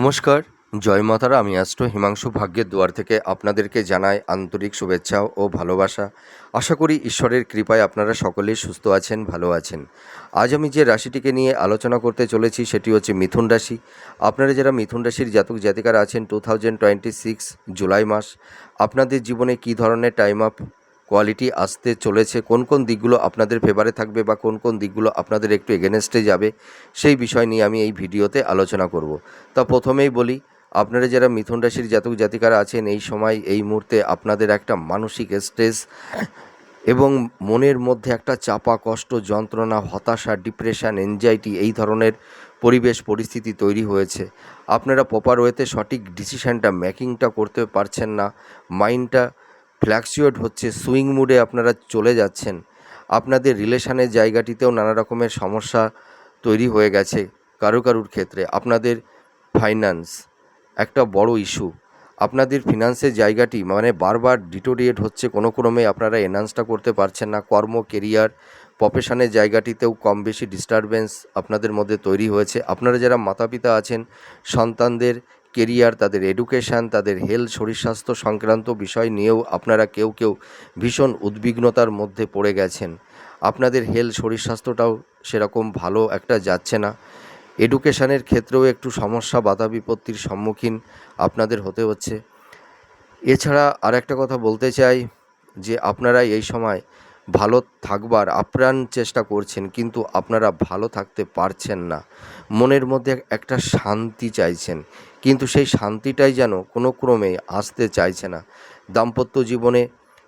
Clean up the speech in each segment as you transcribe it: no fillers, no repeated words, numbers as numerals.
নমস্কার, জয় মাতারা। আমি অ্যাস্ট্রো হিমাংশু ভাগ্যের দুয়ার থেকে আপনাদেরকে জানাই আন্তরিক শুভেচ্ছা ও ভালোবাসা। আশা করি ঈশ্বরের কৃপায় আপনারা সকলেই সুস্থ আছেন, ভালো আছেন। আজ আমি যে রাশিটিকে নিয়ে আলোচনা করতে চলেছি সেটি হচ্ছে মিথুন রাশি। আপনারা যারা মিথুন রাশির জাতক জাতিকারা আছেন 2026 জুলাই মাস আপনাদের জীবনে কী ধরনের টাইম আপ কোয়ালিটি আসতে চলেছে, কোন কোন দিকগুলো আপনাদের ফেভারে থাকবে বা কোন কোন দিকগুলো আপনাদের একটু এগেনস্টে যাবে, সেই বিষয় নিয়ে আমি এই ভিডিওতে আলোচনা করব। তা প্রথমেই বলি, আপনারা যারা মিথুন রাশির জাতক জাতিকারা আছেন এই সময় এই মুহূর্তে আপনাদের একটা মানসিক স্ট্রেস এবং মনের মধ্যে একটা চাপা কষ্ট, যন্ত্রণা, হতাশা, ডিপ্রেশন, এনজাইটি এই ধরনের পরিবেশ পরিস্থিতি তৈরি হয়েছে। আপনারা প্রপার ওয়েতে সঠিক ডিসিশানটা মেকিংটা করতে পারছেন না। মাইন্ডটা ফ্ল্যাকচুয়েট হচ্ছে, সুইং মুডে আপনারা চলে যাচ্ছেন। আপনাদের রিলেশনের জায়গাটিতেও নানা রকমের সমস্যা তৈরি হয়ে গেছে। কারুর ক্ষেত্রে আপনাদের ফাইন্যান্স একটা বড় ইস্যু। আপনাদের ফিনান্সের জায়গাটি বারবার ডিটোরিয়েট হচ্ছে, কোনো ক্রমে আপনারা এনহান্সটা করতে পারছেন না। কর্ম, কেরিয়ার, প্রফেশনের জায়গাটিতেও কম বেশি ডিস্টারবেন্স আপনাদের মধ্যে তৈরি হয়েছে। আপনারা যারা মাতা পিতা আছেন, সন্তানদের কেরিয়ার, তাদের এডুকেশান, তাদের হেলথ, শরীর স্বাস্থ্য সংক্রান্ত বিষয় নিয়েও আপনারা কেউ ভীষণ উদ্বিগ্নতার মধ্যে পড়ে গেছেন। আপনাদের হেলথ, শরীর স্বাস্থ্যটাও সেরকম ভালো একটা যাচ্ছে না। এডুকেশানের ক্ষেত্রেও একটু সমস্যা, বাধা বিপত্তির সম্মুখীন আপনাদের হতে হচ্ছে। এছাড়া আরেকটা কথা বলতে চাই যে আপনারা এই সময় ভালো থাকবার আপ্রাণ চেষ্টা করছেন, কিন্তু আপনারা ভালো থাকতে পারছেন না। মনের মধ্যে একটা শান্তি চাইছেন, কিন্তু সেই শান্তিটাই যেন কোনো ক্রমে আসতে চাইছে না। দাম্পত্য জীবনে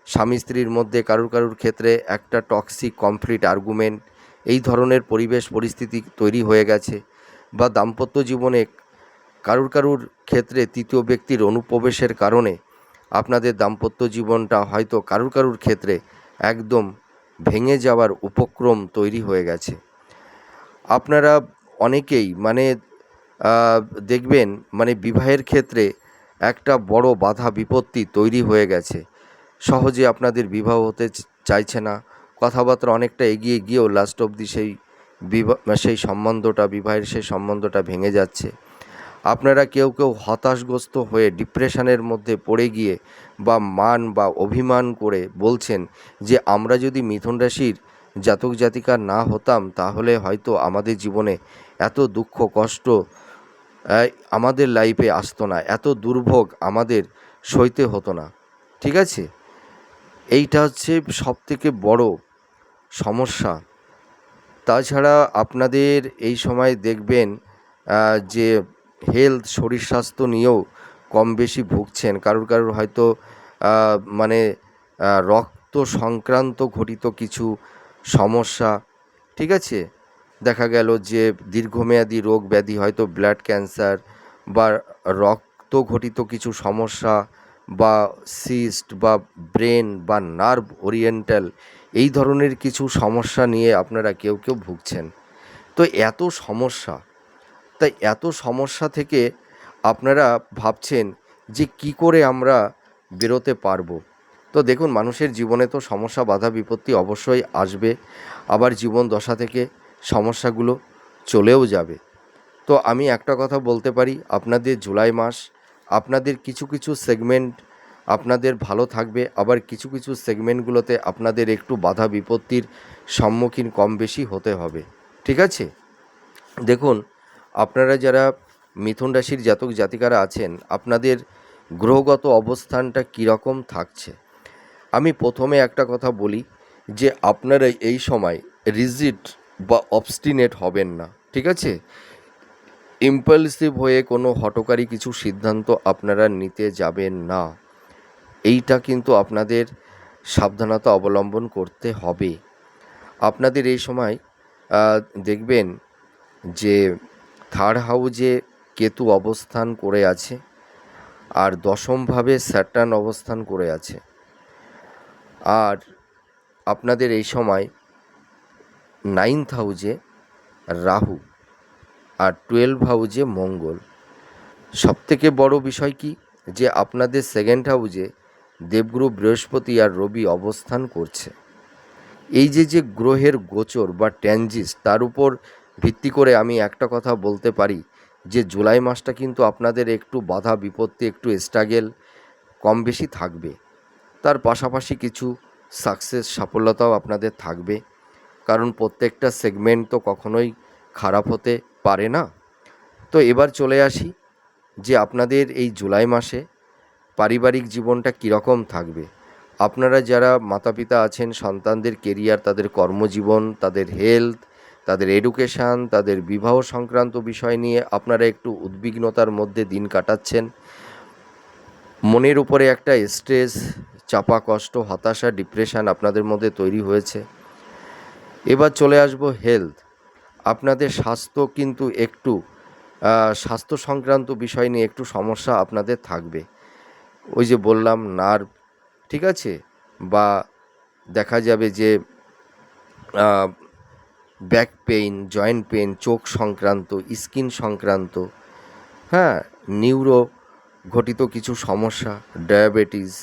স্বামী স্ত্রীর মধ্যে কারুর ক্ষেত্রে একটা টক্সিক কনফ্লিক্ট আর্গুমেন্ট এই ধরনের পরিবেশ পরিস্থিতি তৈরি হয়ে গেছে, বা দাম্পত্য জীবনে কারুর ক্ষেত্রে তৃতীয় ব্যক্তির অনুপ্রবেশের কারণে আপনাদের দাম্পত্য জীবনটা হয়তো কারুর ক্ষেত্রে একদম ভেঙে যাওয়ার উপক্রম তৈরি হয়ে গেছে। আপনারা অনেকেই দেখবেন বিবাহের ক্ষেত্রে একটা বড় বাধা বিপত্তি তৈরি হয়ে গেছে। সহজে আপনাদের বিবাহ হতে চাইছে না। কথাবার্তা অনেকটা এগিয়ে গিয়েও লাস্ট অবধি সেই সম্বন্ধটা, বিবাহের সেই সম্বন্ধটা ভেঙে যাচ্ছে। আপনারা কেউ হতাশগ্রস্ত হয়ে ডিপ্রেশনের মধ্যে পড়ে গিয়ে বা অভিমান করে বলছেন যে আমরা যদি মিথুন রাশির জাতক জাতিকা না হতাম তাহলে হয়তো আমাদের জীবনে এত দুঃখ কষ্ট আমাদের লাইফে আসতো না, এত দুর্ভোগ আমাদের সইতে হতো না। ঠিক আছে, এইটা হচ্ছে সবথেকে বড় সমস্যা। তাছাড়া আপনাদের এই সময় দেখবেন যে হেলথ, শরীর স্বাস্থ্য নিয়েও কম বেশি ভুগছেন। কারুর হয়তো রক্ত সংক্রান্ত ঘটিত কিছু সমস্যা, ঠিক আছে, দেখা গেল যে দীর্ঘমেয়াদী রোগ ব্যাধি, হয়তো ব্লাড ক্যান্সার বা রক্ত ঘটিত কিছু সমস্যা, বা সিস্ট বা ব্রেন বা নার্ভ ওরিয়েন্টাল এই ধরনের কিছু সমস্যা নিয়ে আপনারা কেউ ভুগছেন। তো এত সমস্যা থেকে আপনারা ভাবছেন যে কি করে আমরা বেরোতে পারবো। তো দেখুন, মানুষের জীবনে তো সমস্যা, বাধা বিপত্তি অবশ্যই আসবে, আবার জীবন দশা থেকে সমস্যাগুলো চলেও যাবে। তো আমি একটা কথা বলতে পারি, আপনাদের জুলাই মাস আপনাদের কিছু সেগমেন্ট আপনাদের ভালো থাকবে, আবার কিছু সেগমেন্টগুলোতে আপনাদের একটু বাধা বিপত্তির সম্মুখীন কম বেশি হতে হবে। ঠিক আছে, দেখুন, আপনারা যারা মিথুন রাশির জাতক জাতিকারা আছেন আপনাদের গ্রহগত অবস্থানটা কীরকম থাকছে। আমি প্রথমে একটা কথা বলি যে আপনারা এই সময় রিজিড বা অবস্টিনেট হবেন না। ঠিক আছে, ইম্পালসিভ হয়ে কোনো হঠকারী কিছু সিদ্ধান্ত আপনারা নিতে যাবেন না। এইটা কিন্তু আপনাদের সাবধানতা অবলম্বন করতে হবে। আপনাদের এই সময় দেখবেন যে থার্ড হাউজে কেতু অবস্থান করে আছে, আর দশমভাবে স্যাটার্ন অবস্থান করে আছে। আর আপনাদের এই সময় 9th হাউজে রাহু আর 12 হাউজে মঙ্গল। সবথেকে বড় বিষয় কি, যে আপনাদের 2nd হাউজে দেবগুরু বৃহস্পতি আর রবি অবস্থান করছে। এই যে গ্রহের গোচর বা ট্রানজিট, তার উপর ভিত্তি করে আমি একটা কথা বলতে পারি যে জুলাই মাসটা কিন্তু আপনাদের একটু বাধা বিপত্তি, একটু স্ট্রাগেল কম বেশি থাকবে। তার পাশাপাশি কিছু সাকসেস, সাফল্যতাও আপনাদের থাকবে, কারণ প্রত্যেকটা সেগমেন্ট তো কখনোই খারাপ হতে পারে না। তো এবার চলে আসি যে আপনাদের এই জুলাই মাসে পারিবারিক জীবনটা কীরকম থাকবে। আপনারা যারা মাতা পিতা আছেন, সন্তানদের কেরিয়ার, তাদের কর্মজীবন, তাদের হেলথ, তাদের এডুকেশান, তাদের বিবাহ সংক্রান্ত বিষয় নিয়ে আপনারা একটু উদ্বিগ্নতার মধ্যে দিন কাটাচ্ছেন। মনের উপরে একটা স্ট্রেস, চাপা কষ্ট, হতাশা, ডিপ্রেশন আপনাদের মধ্যে তৈরি হয়েছে। এবার চলে আসবো হেলথ। আপনাদের স্বাস্থ্য কিন্তু একটু স্বাস্থ্য সংক্রান্ত বিষয় নিয়ে একটু সমস্যা আপনাদের থাকবে। ওই যে বললাম নার্ভ, ঠিক আছে, বা দেখা যাবে যে ব্যাক পেইন, জয়েন্ট পেইন, চোখ সংক্রান্ত, স্কিন সংক্রান্ত, হ্যাঁ, নিউরো ঘটিত কিছু সমস্যা, ডায়াবেটিস,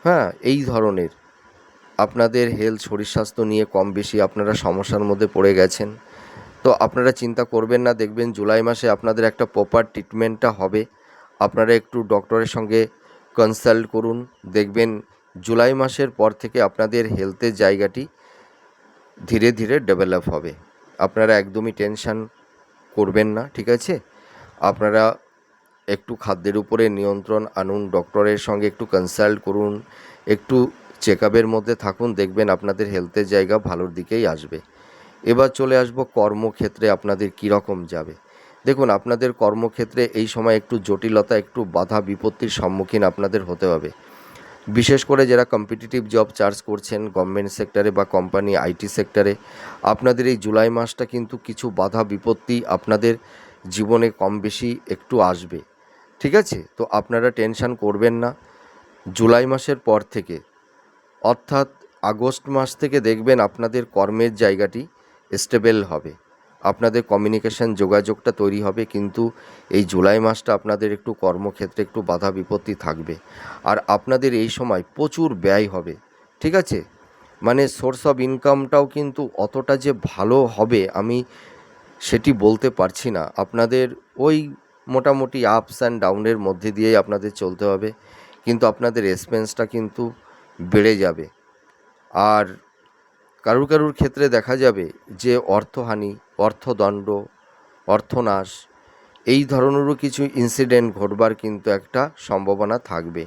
হ্যাঁ, এই ধরনের আপনাদের হেলথ, শরীর স্বাস্থ্য নিয়ে কম বেশি আপনারা সমস্যার মধ্যে পড়ে গেছেন। তো আপনারা চিন্তা করবেন না, দেখবেন জুলাই মাসে আপনাদের একটা প্রপার ট্রিটমেন্টটা হবে। আপনারা একটু ডক্টরের সঙ্গে কনসাল্ট করুন, দেখবেন জুলাই মাসের পর থেকে আপনাদের হেলথের জায়গাটি ধীরে ধীরে ডেভেলপ হবে। আপনারা একদমই টেনশন করবেন না, ঠিক আছে? আপনারা একটু খাদ্যের উপরে নিয়ন্ত্রণ আনুন, ডক্টরের সঙ্গে একটু কনসাল্ট করুন, একটু চেক আপের মধ্যে থাকুন, দেখবেন আপনাদের হেলথের জায়গা ভালোর দিকেই আসবে। এবার চলে আসবো কর্মক্ষেত্রে আপনাদের কীরকম যাবে। দেখুন, আপনাদের কর্মক্ষেত্রে এই সময় একটু জটিলতা, একটু বাধা বিপত্তির সম্মুখীন আপনাদের হতে হবে। বিশেষ করে যারা কম্পিটিটিভ জব চার্জ করছেন গভর্নমেন্ট সেক্টরে বা কোম্পানি আইটি সেক্টরে, আপনাদের এই জুলাই মাসটা কিন্তু কিছু বাধা বিপত্তি আপনাদের জীবনে কম বেশি একটু আসবে, ঠিক আছে? তো আপনারা টেনশন করবেন না। জুলাই মাসের পর থেকে, অর্থাৎ আগস্ট মাস থেকে দেখবেন আপনাদের কর্মের জায়গাটি স্টেবল হবে, আপনাদের কমিউনিকেশন, যোগাযোগটা তৈরি হবে। কিন্তু এই জুলাই মাসটা আপনাদের একটু কর্মক্ষেত্রে একটু বাধা বিপত্তি থাকবে। আর আপনাদের এই সময় প্রচুর ব্যয় হবে, ঠিক আছে? মানে সোর্স অফ ইনকামটাও কিন্তু অতটা যে ভালো হবে আমি সেটি বলতে পারছি না। আপনাদের ওই মোটামুটি আপস অ্যান্ড ডাউনের মধ্যে দিয়েই আপনাদের চলতে হবে, কিন্তু আপনাদের এক্সপেন্সটা কিন্তু বেড়ে যাবে। আর কারুর কারুর ক্ষেত্রে দেখা যাবে যে অর্থহানি, অর্থদণ্ড, অর্থনাশ, এই ধরনেরও কিছু ইনসিডেন্ট ঘটবার কিন্তু একটা সম্ভাবনা থাকবে।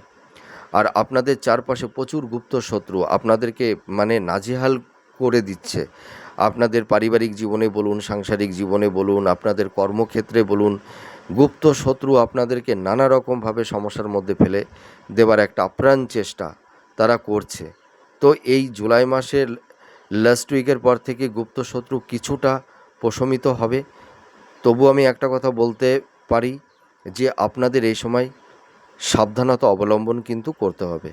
আর আপনাদের চারপাশে প্রচুর গুপ্ত শত্রু আপনাদেরকে মানে নাজেহাল করে দিচ্ছে। আপনাদের পারিবারিক জীবনে বলুন, সাংসারিক জীবনে বলুন, আপনাদের কর্মক্ষেত্রে বলুন, গুপ্ত শত্রু আপনাদেরকে নানা রকমভাবে সমস্যার মধ্যে ফেলে দেবার একটা আপ্রাণ চেষ্টা তারা করছে। তো এই জুলাই মাসের লাস্ট উইকের পর থেকে গুপ্ত শত্রু কিছুটা প্রশমিত হবে। তবু আমি একটা কথা বলতে পারি যে আপনাদের এই সময় সাবধানতা অবলম্বন কিন্তু করতে হবে।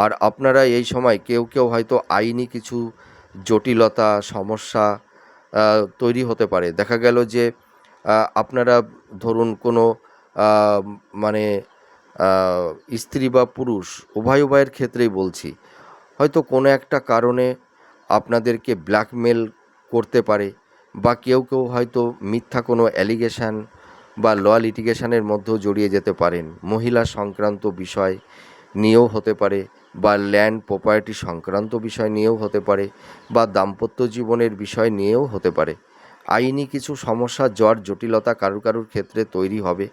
আর আপনারা এই সময় কেউ কেউ হয়তো আইনি কিছু জটিলতা, সমস্যা তৈরি হতে পারে। দেখা গেল যে আপনারা ধরুন কোনো মানে স্ত্রী বা পুরুষ উভয়ের ক্ষেত্রেই বলছি, হয়তো কোনো একটা কারণে আপনাদেরকে ব্ল্যাকমেল করতে পারে, বা কেউ কেউ হয়তো মিথ্যা কোনো অ্যালিগেশান বা ল লিটিগেশনের মধ্যেও জড়িয়ে যেতে পারেন। মহিলা সংক্রান্ত বিষয় নিয়েও হতে পারে, বা ল্যান্ড প্রপার্টি সংক্রান্ত বিষয় নিয়েও হতে পারে, বা দাম্পত্য জীবনের বিষয় নিয়েও হতে পারে। আইনি কিছু সমস্যা, জটিলতা কারুর কারুর ক্ষেত্রে তৈরি হবে।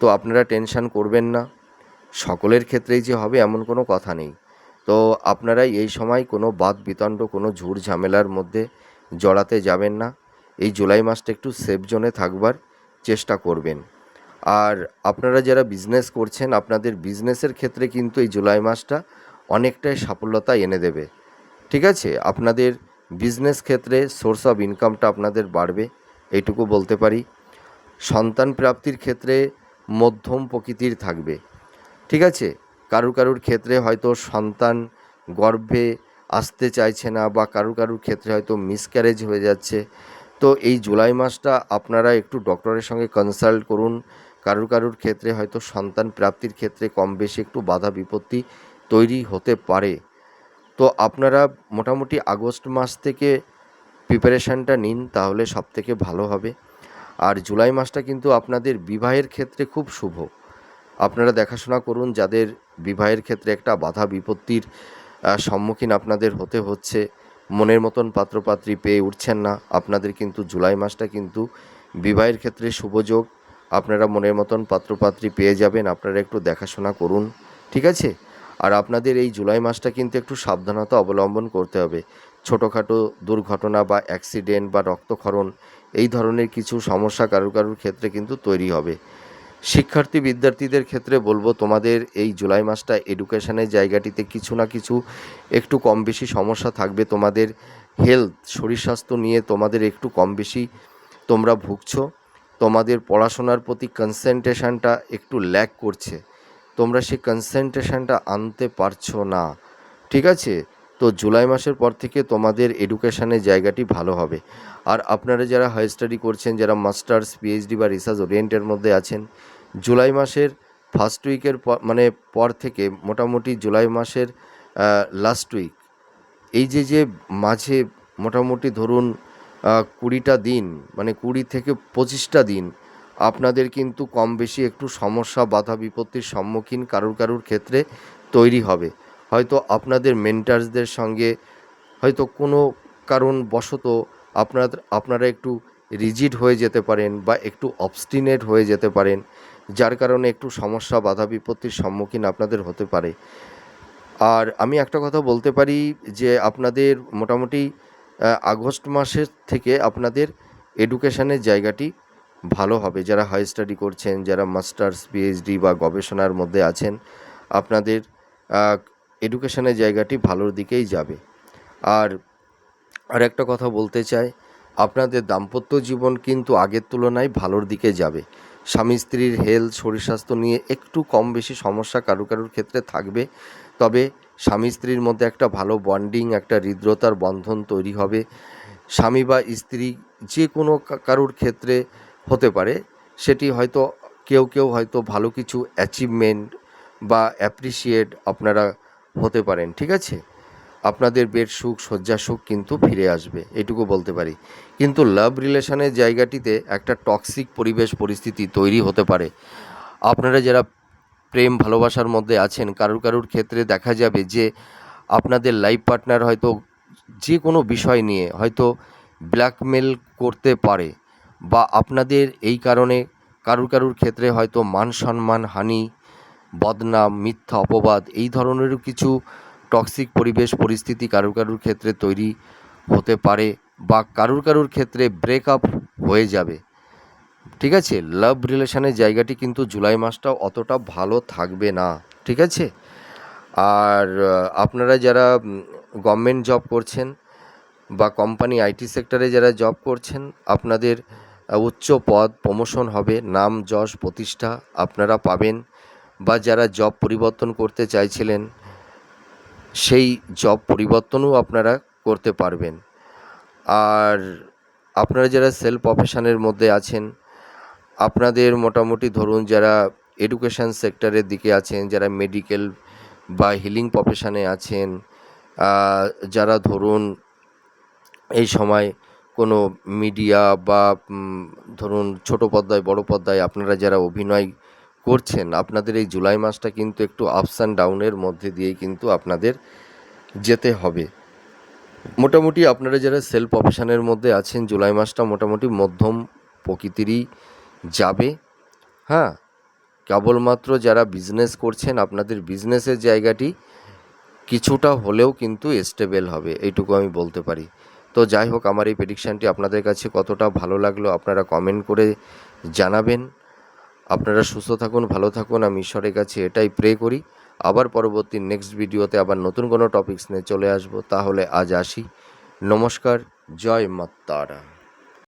তো আপনারা টেনশন করবেন না, সকলের ক্ষেত্রেই যে হবে এমন কোনো কথা নেই। তো আপনারা এই সময় কোনো বাদ বিতণ্ড, কোনো ঝুট ঝামেলার মধ্যে জড়াতে যাবেন না। এই জুলাই মাসটা একটু সেফ জোনে থাকবার চেষ্টা করবেন। আর আপনারা যারা বিজনেস করছেন, আপনাদের বিজনেসের ক্ষেত্রে কিন্তু এই জুলাই মাসটা অনেকটাই সাফল্যতা এনে দেবে, ঠিক আছে? আপনাদের বিজনেস ক্ষেত্রে সোর্স অফ ইনকামটা আপনাদের বাড়বে, এইটুকু বলতে পারি। সন্তান প্রাপ্তির ক্ষেত্রে মধ্যম প্রকৃতির থাকবে, ঠিক আছে? কারুর কারুর ক্ষেত্রে হয়তো সন্তান গর্ভে আসতে চাইছে না, বা কারুর কারুর ক্ষেত্রে হয়তো মিসক্যারেজ হয়ে যাচ্ছে। তো এই জুলাই মাসটা আপনারা একটু ডক্টরের সঙ্গে কনসাল্ট করুন। কারুর কারুর ক্ষেত্রে হয়তো সন্তান প্রাপ্তির ক্ষেত্রে কম বেশি একটু বাধা বিপত্তি তৈরি হতে পারে। তো আপনারা মোটামুটি আগস্ট মাস থেকে প্রিপারেশানটা নিন, তাহলে সবথেকে ভালো হবে। আর জুলাই মাসটা কিন্তু আপনাদের বিবাহের ক্ষেত্রে খুব শুভ। আপনারা দেখাশোনা করুন, যাদের বিবাহের ক্ষেত্রে একটা বাধা বিপত্তির সম্মুখীন আপনাদের হতে হচ্ছে, মনের মতন পাত্রপাত্রী পেয়ে উঠছেন না, আপনাদের কিন্তু জুলাই মাসটা কিন্তু বিবাহের ক্ষেত্রে শুভযোগ। আপনারা মনের মতন পাত্রপাত্রী পেয়ে যাবেন, আপনারা একটু দেখাশোনা করুন, ঠিক আছে? আর আপনাদের এই জুলাই মাসটা কিন্তু একটু সাবধানতা অবলম্বন করতে হবে। ছোটোখাটো দুর্ঘটনা বা অ্যাক্সিডেন্ট বা রক্তক্ষরণ এই ধরনের কিছু সমস্যা কারুর ক্ষেত্রে কিন্তু তৈরি হবে। শিক্ষার্থী বিদ্যার্থীদের ক্ষেত্রে বলবো, তোমাদের এই জুলাই মাসটা এডুকেশনের জায়গাটিতে কিছু না কিছু একটু কম বেশি সমস্যা থাকবে। তোমাদের হেলথ, শরীর স্বাস্থ্য নিয়ে তোমাদের একটু কম বেশি তোমরা ভুগছো। তোমাদের পড়াশোনার প্রতি কনসেন্ট্রেশনটা একটু ল্যাক করছে, তোমরা সেই কনসেন্ট্রেশনটা আনতে পারছো না, ঠিক আছে? তো জুলাই মাসের পর থেকে তোমাদের এডুকেশনের জায়গাটি ভালো হবে। আর আপনারা যারা হায়ার স্টাডি করছেন, যারা মাস্টার্স, পিএইচডি বা রিসার্চ ওরিয়েন্টের মধ্যে আছেন, জুলাই মাসের ফার্স্ট উইকের পর থেকে মোটামুটি জুলাই মাসের লাস্ট উইক, এই যে মাঝে মোটামুটি ধরুন 20টা দিন, মানে 20 থেকে 25টা দিন আপনাদের কিন্তু কম বেশি একটু সমস্যা, বাধা বিপত্তির সম্মুখীন কারুর ক্ষেত্রে তৈরি হবে। হয়তো আপনাদের মেন্টার্সদের সঙ্গে হয়তো কোনো কারণবশত আপনারা একটু রিজিড হয়ে যেতে পারেন বা একটু অবস্টিনেট হয়ে যেতে পারেন, যার কারণে একটু সমস্যা, বাধা বিপত্তির সম্মুখীন আপনাদের হতে পারে। আর আমি একটা কথা বলতে পারি যে আপনাদের মোটামুটি আগস্ট মাসের থেকে আপনাদের এডুকেশনের জায়গাটি ভালো হবে। যারা হাই স্টাডি করছেন, যারা মাস্টার্স, পিএইচডি বা গবেষণার মধ্যে আছেন, আপনাদের এডুকেশনের জায়গাটি ভালোর দিকেই যাবে। আর একটা কথা বলতে চাই, আপনাদের দাম্পত্য জীবন কিন্তু আগের তুলনায় ভালোর দিকে যাবে। স্বামী স্ত্রীর হেলথ, শরীর স্বাস্থ্য নিয়ে একটু কম বেশি সমস্যা কারুর ক্ষেত্রে থাকবে, তবে স্বামী স্ত্রীর মধ্যে একটা ভালো বন্ডিং, একটা হৃদ্রতার বন্ধন তৈরি হবে। স্বামী বা স্ত্রী যে কোনো কারুর ক্ষেত্রে হতে পারে, সেটি হয়তো কেউ হয়তো ভালো কিছু অ্যাচিভমেন্ট বা অ্যাপ্রিসিয়েট আপনারা হতে পারেন, ঠিক আছে? আপনাদের বেড সুখ, শয্যা সুখ কিন্তু ফিরে আসবে, এটুকু বলতে পারি। কিন্তু লাভ রিলেশনের জায়গাটিতে একটা টক্সিক পরিবেশ পরিস্থিতি তৈরি হতে পারে। আপনারা যারা প্রেম ভালোবাসার মধ্যে আছেন, কারুর ক্ষেত্রে দেখা যাবে যে আপনাদের লাইফ পার্টনার হয়তো যে কোনো বিষয় নিয়ে হয়তো ব্ল্যাকমেল করতে পারে, বা আপনাদের এই কারণে কারুর ক্ষেত্রে হয়তো মান সম্মান হানি, বদনাম, মিথ্যা অপবাদ এই ধরনেরও কিছু টক্সিক পরিবেশ পরিস্থিতি কারুর ক্ষেত্রে তৈরি হতে পারে, বা কারুর ক্ষেত্রে ব্রেকআপ হয়ে যাবে, ঠিক আছে? লাভ রিলেশনের জায়গাটি কিন্তু জুলাই মাসটাও অতটা ভালো থাকবে না, ঠিক আছে? আর আপনারা যারা গভর্নমেন্ট জব করছেন বা কোম্পানি আইটি সেক্টরে যারা জব করছেন, আপনাদের উচ্চ পদ প্রমোশন হবে, নাম যশ প্রতিষ্ঠা আপনারা পাবেন। বা যারা জব পরিবর্তন করতে চাইছিলেন, সেই জব পরিবর্তনও আপনারা করতে পারবেন। আর আপনারা যারা সেলফ প্রফেশনের মধ্যে আছেন, আপনাদের মোটামুটি ধরুন যারা এডুকেশান সেক্টরের দিকে আছেন, যারা মেডিকেল বা হিলিং প্রফেশনে আছেন, যারা ধরুন এই সময় কোনো মিডিয়া বা ধরুন ছোটো পর্দায় বড় পর্দায় আপনারা যারা অভিনয় করছেন, আপনাদের এই জুলাই মাসটা কিন্তু একটু আপস অ্যান্ড ডাউনের মধ্যে দিয়েই কিন্তু আপনাদের যেতে হবে। মোটামুটি আপনারা যারা সেলফ প্রফেশনের মধ্যে আছেন, জুলাই মাসটা মোটামুটি মধ্যম প্রকৃতিরই যাবে। হ্যাঁ, কেবলমাত্র যারা বিজনেস করছেন, আপনাদের বিজনেসের জায়গাটি কিছুটা হলেও কিন্তু স্টেবল হবে, এইটুকু আমি বলতে পারি। তো যাই হোক, আমার এই প্রেডিকশানটি আপনাদের কাছে কতটা ভালো লাগলো আপনারা কমেন্ট করে জানাবেন। আপনারা সুস্থ থাকুন, ভালো থাকুন, আমি ঈশ্বরের কাছে এটাই প্রে করি। আবার পরবর্তী নেক্সট ভিডিওতে আবার নতুন কোনো টপিকস নিয়ে চলে আসবো। তাহলে আজ আসি, নমস্কার, জয় মা তারা।